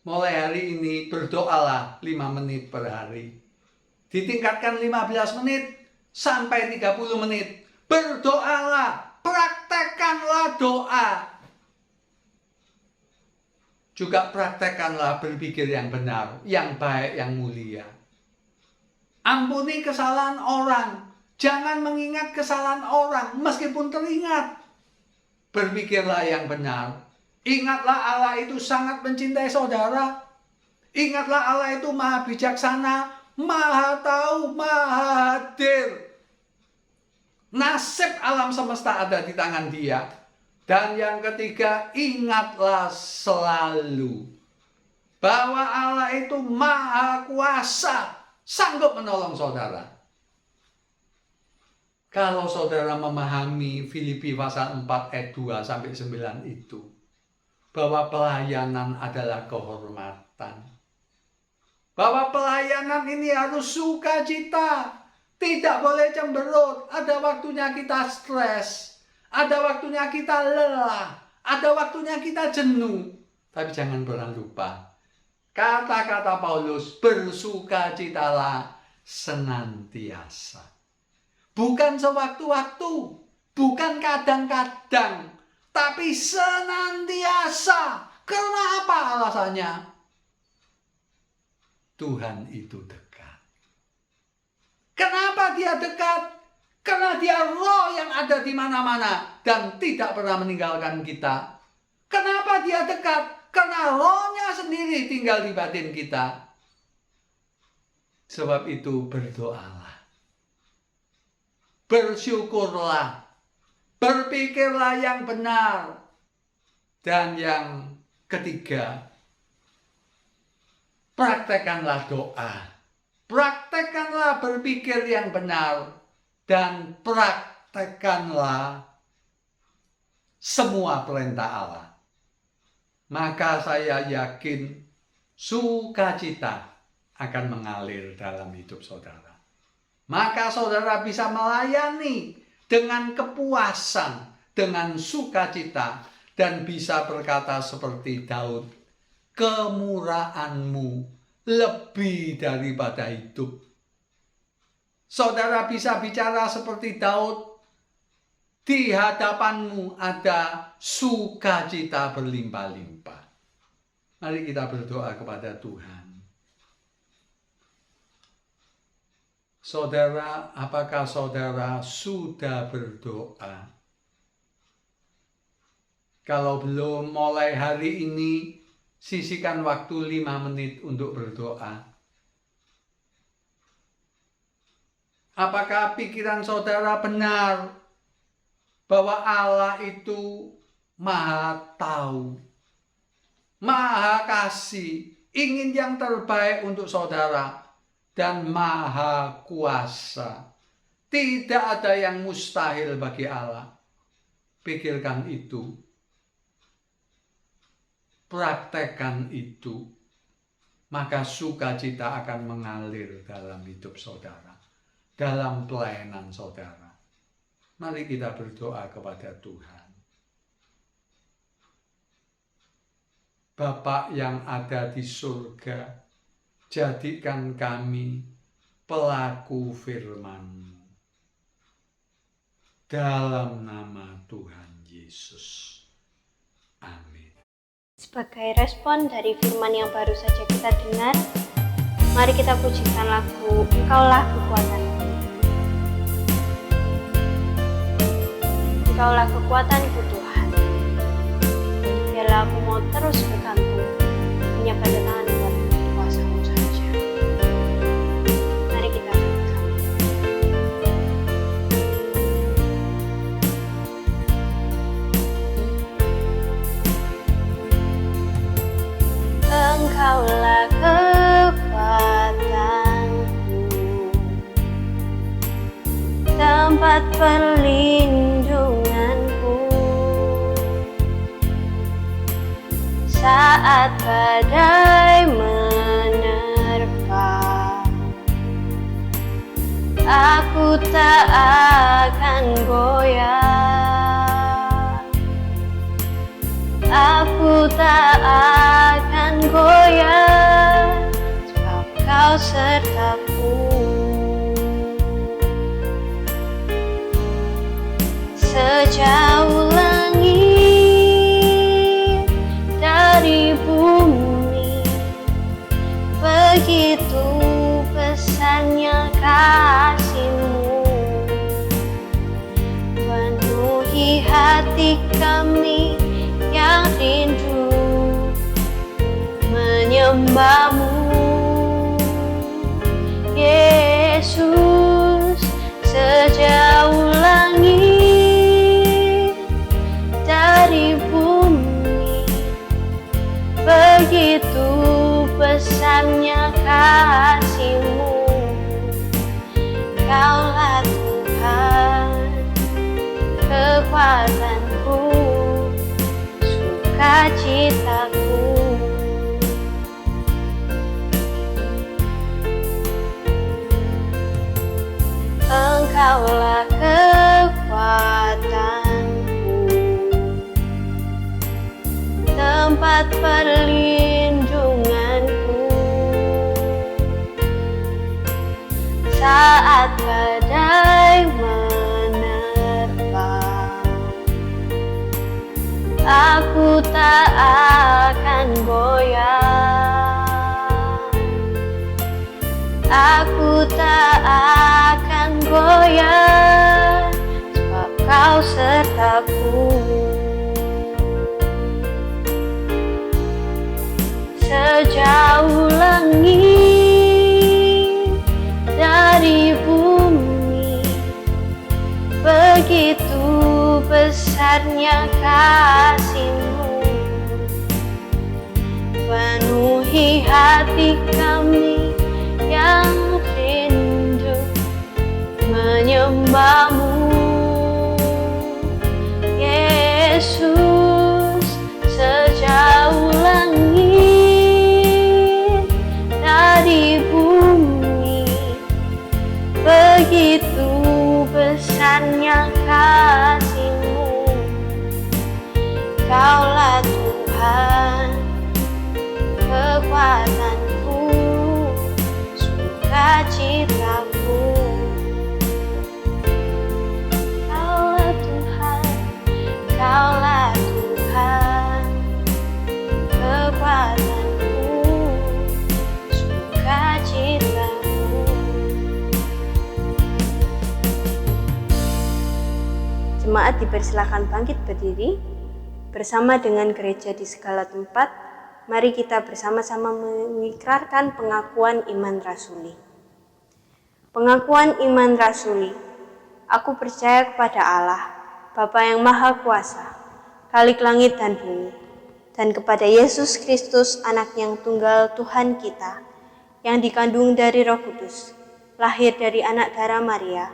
Mulai hari ini berdoalah 5 menit per hari. Ditingkatkan 15 menit sampai 30 menit. Berdoalah, praktekkanlah doa. Juga praktekkanlah berpikir yang benar, yang baik, yang mulia. Ampuni kesalahan orang. Jangan mengingat kesalahan orang meskipun teringat. Berpikirlah yang benar. Ingatlah Allah itu sangat mencintai saudara. Ingatlah Allah itu maha bijaksana, maha tahu, maha hadir. Nasib alam semesta ada di tangan Dia. Dan yang ketiga, ingatlah selalu bahwa Allah itu maha kuasa, sanggup menolong saudara. Kalau saudara memahami Filipi pasal 4 ayat 2 sampai 9 itu, bahwa pelayanan adalah kehormatan. Bahwa pelayanan ini harus sukacita, tidak boleh cemberut. Ada waktunya kita stres, ada waktunya kita lelah, ada waktunya kita jenuh. Tapi jangan pernah lupa, kata-kata Paulus, bersukacitalah senantiasa. Bukan sewaktu-waktu, bukan kadang-kadang, tapi senantiasa. Karena apa alasannya? Tuhan itu dekat. Kenapa Dia dekat? Karena Dia Roh yang ada di mana-mana dan tidak pernah meninggalkan kita. Kenapa Dia dekat? Karena Roh-Nya sendiri tinggal di batin kita. Sebab itu berdoalah. Bersyukurlah. Berpikirlah yang benar. Dan yang ketiga, Praktekkanlah doa, praktekkanlah berpikir yang benar, dan praktekkanlah semua perintah Allah. Maka saya yakin sukacita akan mengalir dalam hidup saudara. Maka saudara bisa melayani dengan kepuasan, dengan sukacita, dan bisa berkata seperti Daud, kemurahanmu lebih daripada hidup. Saudara bisa bicara seperti Daud, di hadapanmu ada sukacita berlimpah-limpah. Mari kita berdoa kepada Tuhan. Saudara, apakah saudara sudah berdoa? Kalau belum, mulai hari ini sisihkan waktu 5 menit untuk berdoa. Apakah pikiran saudara benar bahwa Allah itu Maha tahu, Maha kasih, ingin yang terbaik untuk saudara, dan Maha kuasa? Tidak ada yang mustahil bagi Allah. Pikirkan itu, praktekkan itu, maka sukacita akan mengalir dalam hidup saudara, dalam pelayanan saudara. Mari kita berdoa kepada Tuhan. Bapa yang ada di surga, jadikan kami pelaku firman-Mu. Dalam nama Tuhan Yesus. Amin.
Sebagai respon dari firman yang baru saja kita dengar, mari kita pujikan lagu Engkaulah Kekuatanku. Engkaulah kekuatanku Tuhan. Biarlah aku mau terus bergantung hanya pada tangan dan kuasa-Mu saja. Mari kita sama-sama. Engkaulah kekuatanku, tempat perlindunganku saat badai menerpa. Aku tak akan goyah, aku tak akan goyah, sebab Kau sertaku. Sejauh langit dari bumi, begitu besarnya kasih-Mu. Penuhi hati kami yang rindu menyembah-Mu, Yesus. Sejauh langit dari bumi, begitu besarnya kasih-Mu. Kaulah Tuhan, kekuatanku, sukacitaku. Engkaulah kekuatanku, tempat perlindunganku saat badai menerpa. Aku tak akan goyah, aku tak akan goyah, sebab Kau sertaku. Sejauh langit dari bumi, begitu besarnya kasih-Mu. Penuhi Penuhi hati kami yang rindu menyembah-Mu, Yesus. Sejauh langit dari bumi, begitu besarnya kasih-Mu. Kaulah Tuhan, kekuatanku, sukacitaku. Kaulah Tuhan, Kaulah Tuhan, kekuatanku, sukacitaku. Jemaat dipersilakan bangkit berdiri. Bersama dengan gereja di segala tempat, mari kita bersama-sama mengikrarkan pengakuan iman rasuli. Pengakuan iman rasuli. Aku percaya kepada Allah, Bapa yang Maha Kuasa, Khalik langit dan bumi, dan kepada Yesus Kristus, Anak yang tunggal Tuhan kita, yang dikandung dari Roh Kudus, lahir dari anak darah Maria,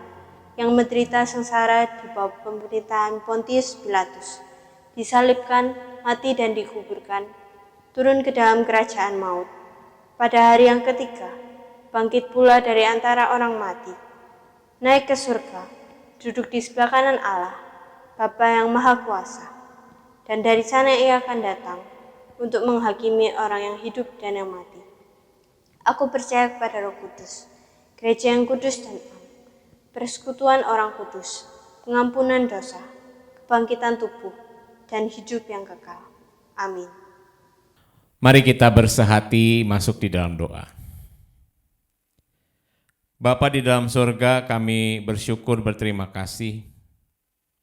yang menderita sengsara di bawah pemerintahan Pontius Pilatus, disalibkan, mati dan dikuburkan, turun ke dalam kerajaan maut. Pada hari yang ketiga, bangkit pula dari antara orang mati, naik ke surga, duduk di sebelah kanan Allah, Bapa yang Maha Kuasa, dan dari sana Ia akan datang untuk menghakimi orang yang hidup dan yang mati. Aku percaya kepada Roh Kudus, gereja yang kudus dan am, persekutuan orang kudus, pengampunan dosa, kebangkitan tubuh, dan hidup yang kekal. Amin.
Mari kita bersehati masuk di dalam doa. Bapa di dalam surga, kami bersyukur berterima kasih.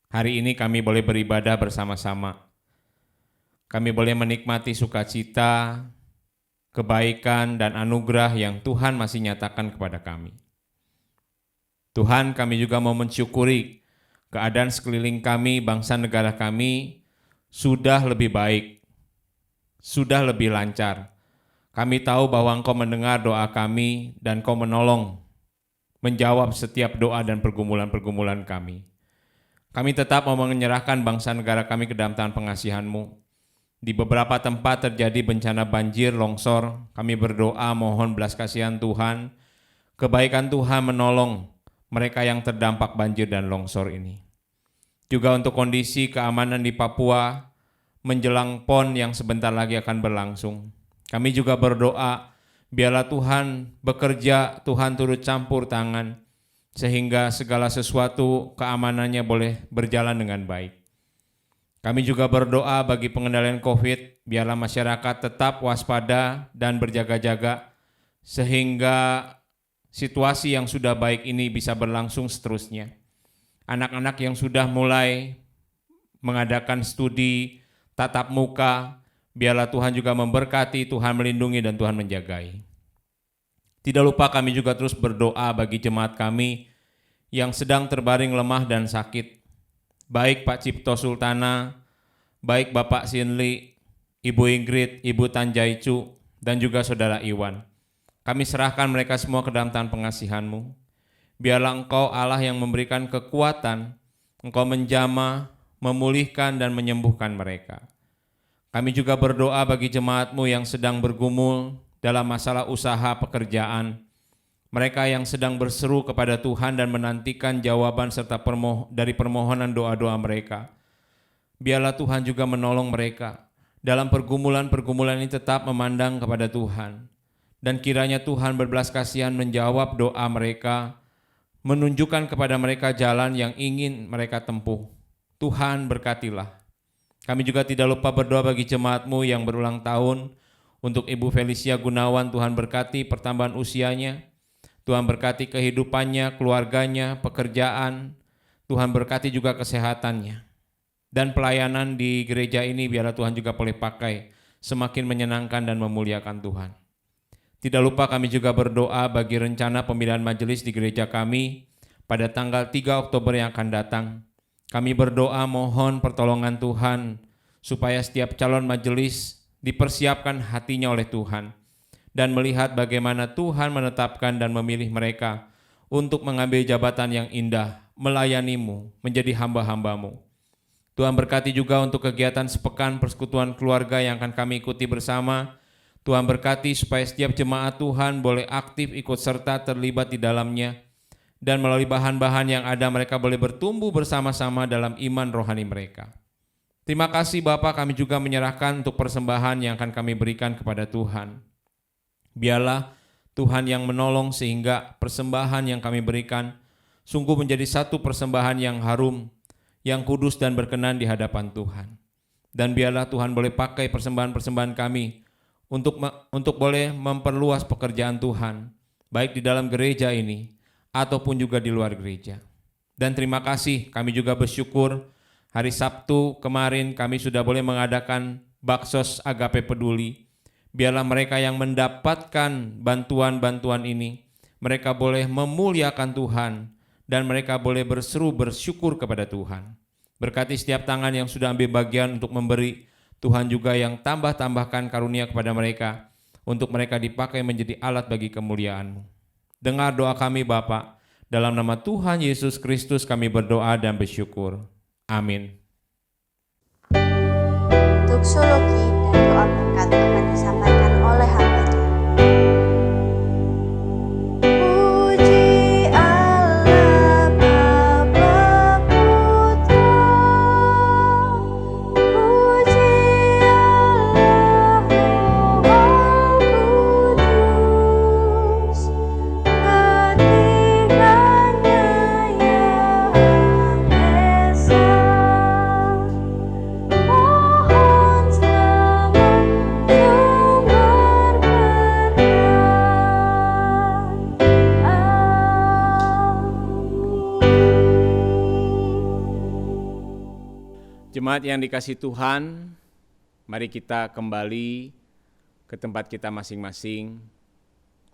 Hari ini kami boleh beribadah bersama-sama. Kami boleh menikmati sukacita, kebaikan, dan anugerah yang Tuhan masih nyatakan kepada kami. Tuhan, kami juga mau mensyukuri keadaan sekeliling kami, bangsa negara kami, sudah lebih baik, sudah lebih lancar. Kami tahu bahwa Engkau mendengar doa kami dan Engkau menolong, menjawab setiap doa dan pergumulan-pergumulan kami. Kami tetap mau menyerahkan bangsa negara kami ke dalam tangan pengasihan-Mu. Di beberapa tempat terjadi bencana banjir, longsor, kami berdoa mohon belas kasihan Tuhan, kebaikan Tuhan menolong mereka yang terdampak banjir dan longsor ini. Juga untuk kondisi keamanan di Papua menjelang PON yang sebentar lagi akan berlangsung. Kami juga berdoa, biarlah Tuhan bekerja, Tuhan turut campur tangan, sehingga segala sesuatu keamanannya boleh berjalan dengan baik. Kami juga berdoa bagi pengendalian COVID, biarlah masyarakat tetap waspada dan berjaga-jaga, sehingga situasi yang sudah baik ini bisa berlangsung seterusnya. Anak-anak yang sudah mulai mengadakan studi tatap muka, biarlah Tuhan juga memberkati, Tuhan melindungi dan Tuhan menjagai. Tidak lupa kami juga terus berdoa bagi jemaat kami yang sedang terbaring lemah dan sakit. Baik Pak Cipto Sultana, baik Bapak Sinli, Ibu Ingrid, Ibu Tanjaicu, dan juga Saudara Iwan. Kami serahkan mereka semua ke dalam tangan pengasihan-Mu. Biarlah Engkau Allah yang memberikan kekuatan, Engkau menjamah, memulihkan dan menyembuhkan mereka. Kami juga berdoa bagi jemaat-Mu yang sedang bergumul dalam masalah usaha pekerjaan, mereka yang sedang berseru kepada Tuhan dan menantikan jawaban serta dari permohonan doa-doa mereka. Biarlah Tuhan juga menolong mereka dalam pergumulan-pergumulan ini tetap memandang kepada Tuhan. Dan kiranya Tuhan berbelas kasihan menjawab doa mereka, menunjukkan kepada mereka jalan yang ingin mereka tempuh. Tuhan berkatilah. Kami juga tidak lupa berdoa bagi jemaat-Mu yang berulang tahun. Untuk Ibu Felicia Gunawan, Tuhan berkati pertambahan usianya. Tuhan berkati kehidupannya, keluarganya, pekerjaan. Tuhan berkati juga kesehatannya. Dan pelayanan di gereja ini biarlah Tuhan juga boleh pakai semakin menyenangkan dan memuliakan Tuhan. Tidak lupa kami juga berdoa bagi rencana pemilihan majelis di gereja kami pada tanggal 3 Oktober yang akan datang. Kami berdoa mohon pertolongan Tuhan supaya setiap calon majelis dipersiapkan hatinya oleh Tuhan. dan melihat bagaimana Tuhan menetapkan dan memilih mereka untuk mengambil jabatan yang indah, melayani-Mu, menjadi hamba-hamba-Mu. Tuhan berkati juga untuk kegiatan sepekan persekutuan keluarga yang akan kami ikuti bersama. Tuhan berkati supaya setiap jemaat Tuhan boleh aktif ikut serta terlibat di dalamnya, dan melalui bahan-bahan yang ada mereka boleh bertumbuh bersama-sama dalam iman rohani mereka. Terima kasih Bapa, kami juga menyerahkan untuk persembahan yang akan kami berikan kepada Tuhan. Biarlah Tuhan yang menolong sehingga persembahan yang kami berikan sungguh menjadi satu persembahan yang harum, yang kudus dan berkenan di hadapan Tuhan. Dan biarlah Tuhan boleh pakai persembahan-persembahan kami untuk boleh memperluas pekerjaan Tuhan, baik di dalam gereja ini ataupun juga di luar gereja. Dan terima kasih, kami juga bersyukur hari Sabtu kemarin kami sudah boleh mengadakan Baksos Agape Peduli. Biarlah mereka yang mendapatkan bantuan-bantuan ini, mereka boleh memuliakan Tuhan dan mereka boleh berseru bersyukur kepada Tuhan. Berkati setiap tangan yang sudah ambil bagian untuk memberi, Tuhan juga yang tambah-tambahkan karunia kepada mereka, untuk mereka dipakai menjadi alat bagi kemuliaan-Mu. Dengar doa kami Bapa, dalam nama Tuhan Yesus Kristus kami berdoa dan bersyukur. Amin.
Doksologi dan doa berkat akan disampaikan oleh hambanya. Puji Allah Bapa Putra, puji Allah Roh Kudus, ketiganya yang Esa. Mohon selamat sumber berkat. Amin.
Jemaat yang dikasihi Tuhan, mari kita kembali ke tempat kita masing-masing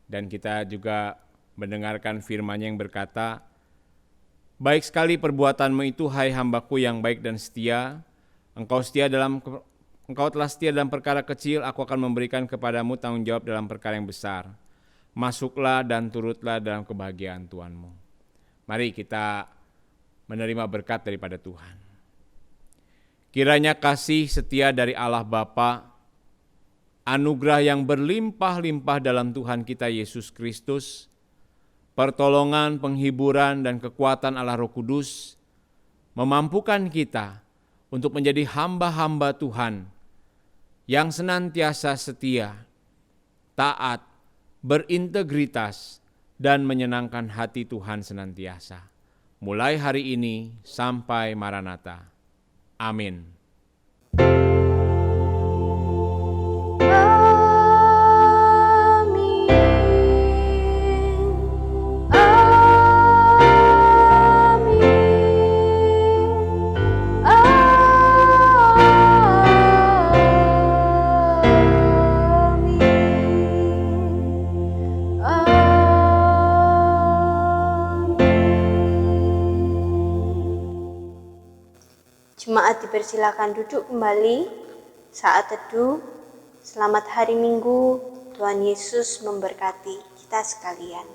dan kita juga mendengarkan firman-Nya yang berkata, "Baik sekali perbuatanmu itu, hai hambaku yang baik dan setia. Engkau telah setia dalam perkara kecil, aku akan memberikan kepadamu tanggung jawab dalam perkara yang besar. Masuklah dan turutlah dalam kebahagiaan Tuhanmu." Mari kita menerima berkat daripada Tuhan. Kiranya kasih setia dari Allah Bapa, anugerah yang berlimpah-limpah dalam Tuhan kita Yesus Kristus, pertolongan, penghiburan, dan kekuatan Allah Roh Kudus memampukan kita untuk menjadi hamba-hamba Tuhan yang senantiasa setia, taat, berintegritas, dan menyenangkan hati Tuhan senantiasa. Mulai hari ini sampai Maranatha. Amin.
Jemaat dipersilakan duduk kembali. Saat teduh, selamat hari Minggu. Tuhan Yesus memberkati kita sekalian.